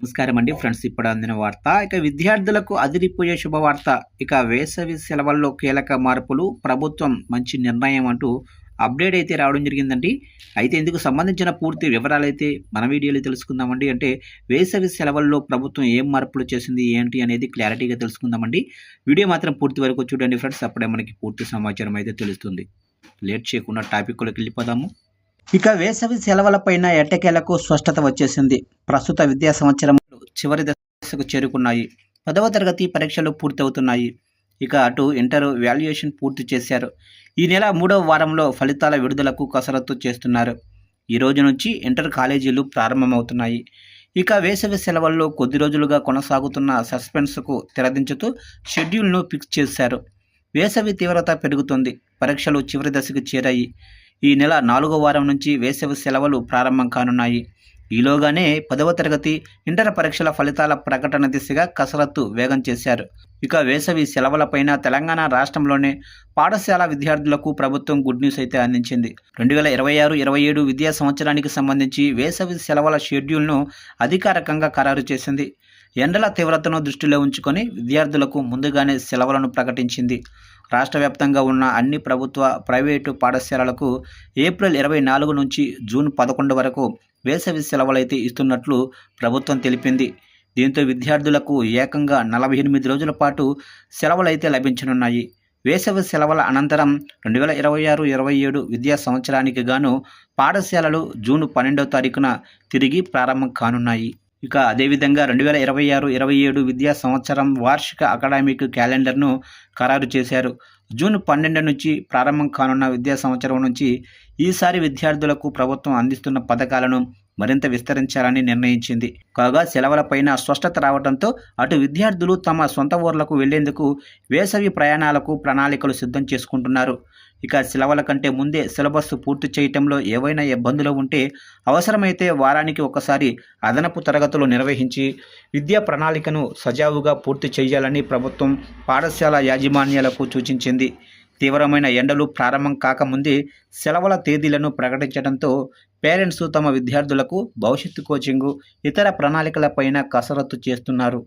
నమస్కారం అండి ఫ్రెండ్స్. ఇప్పుడు అందిన వార్త. ఇక విద్యార్థులకు అదిరిపోయే శుభవార్త. ఇక వేసవి సెలవుల్లో కీలక మార్పులు, ప్రభుత్వం మంచి నిర్ణయం అంటూ అప్డేట్ అయితే రావడం జరిగిందండి. అయితే ఇందుకు సంబంధించిన పూర్తి వివరాలైతే మన వీడియోలో తెలుసుకుందామండి. అంటే వేసవి సెలవుల్లో ప్రభుత్వం ఏం మార్పులు చేసింది ఏంటి అనేది క్లారిటీగా తెలుసుకుందామండి. వీడియో మాత్రం పూర్తి వరకు చూడండి ఫ్రెండ్స్. అప్పుడే మనకి పూర్తి సమాచారం అయితే తెలుస్తుంది. లేట్ చేయకుండా టాపిక్లోకి వెళ్ళిపోదాము. ఇక వేసవి సెలవులపైన ఎట్టకేలకు స్పష్టత వచ్చేసింది. ప్రస్తుత విద్యా సంవత్సరం చివరి దశకు చేరుకున్నాయి. 10వ తరగతి పరీక్షలు పూర్తవుతున్నాయి. ఇక అటు ఇంటర్ వాల్యుయేషన్ పూర్తి చేశారు. ఈ నెల 3వ వారంలో ఫలితాల విడుదలకు కసరత్తు చేస్తున్నారు. ఈ రోజు నుంచి ఇంటర్ కాలేజీలు ప్రారంభమవుతున్నాయి. ఇక వేసవి సెలవుల్లో కొద్ది రోజులుగా కొనసాగుతున్న సస్పెన్స్కు తెరదించుతూ షెడ్యూల్ను ఫిక్స్ చేశారు. వేసవి తీవ్రత పెరుగుతుంది. పరీక్షలు చివరి దశకు చేరాయి. ఈ నెల 4వ వారం నుంచి వేసవి సెలవులు ప్రారంభం కానున్నాయి. ఈలోగానే 10వ తరగతి ఇంటర్ పరీక్షల ఫలితాల ప్రకటన దిశగా కసరత్తు వేగం చేశారు. ఇక వేసవి సెలవులపైన తెలంగాణ రాష్ట్రంలోనే పాఠశాల విద్యార్థులకు ప్రభుత్వం గుడ్ న్యూస్ అయితే అందించింది. 2026-27 విద్యా సంవత్సరానికి సంబంధించి వేసవి సెలవుల షెడ్యూల్ను అధికారికంగా ఖరారు చేసింది. ఎండల తీవ్రతను దృష్టిలో ఉంచుకొని విద్యార్థులకు ముందుగానే సెలవులను ప్రకటించింది. రాష్ట్ర వ్యాప్తంగా ఉన్న అన్ని ప్రభుత్వ, ప్రైవేటు పాఠశాలలకు ఏప్రిల్ 24 నుంచి జూన్ 11 వరకు వేసవి సెలవులైతే ఇస్తున్నట్లు ప్రభుత్వం తెలిపింది. దీంతో విద్యార్థులకు ఏకంగా 48 రోజుల పాటు సెలవులైతే లభించనున్నాయి. వేసవి సెలవుల అనంతరం 2026-27 విద్యా సంవత్సరానికి గాను పాఠశాలలు జూన్ 12వ తారీఖున తిరిగి ప్రారంభం కానున్నాయి. ఇక అదేవిధంగా 2026-27 విద్యా సంవత్సరం వార్షిక అకాడమిక్ క్యాలెండర్ను ఖరారు చేశారు. జూన్ 12 నుంచి ప్రారంభం కానున్న విద్యా సంవత్సరం నుంచి ఈసారి విద్యార్థులకు ప్రభుత్వం అందిస్తున్న పథకాలను మరింత విస్తరించాలని నిర్ణయించింది. కాగా సెలవులపైన స్పష్టత రావడంతో అటు విద్యార్థులు తమ సొంత ఊర్లకు వెళ్లేందుకు వేసవి ప్రయాణాలకు ప్రణాళికలు సిద్ధం చేసుకుంటున్నారు. ఇక సెలవుల కంటే ముందే సిలబస్ పూర్తి చేయటంలో ఏవైనా ఇబ్బందులు ఉంటే అవసరమైతే వారానికి ఒకసారి అదనపు తరగతులు నిర్వహించి విద్యా ప్రణాళికను సజావుగా పూర్తి చేయాలని ప్రభుత్వం పాఠశాల యాజమాన్యాలకు సూచించింది. తీవ్రమైన ఎండలు ప్రారంభం కాకముందే సెలవుల తేదీలను ప్రకటించడంతో పేరెంట్స్ తమ విద్యార్థులకు భవిష్యత్తు కోచింగు, ఇతర ప్రణాళికలపైన కసరత్తు చేస్తున్నారు.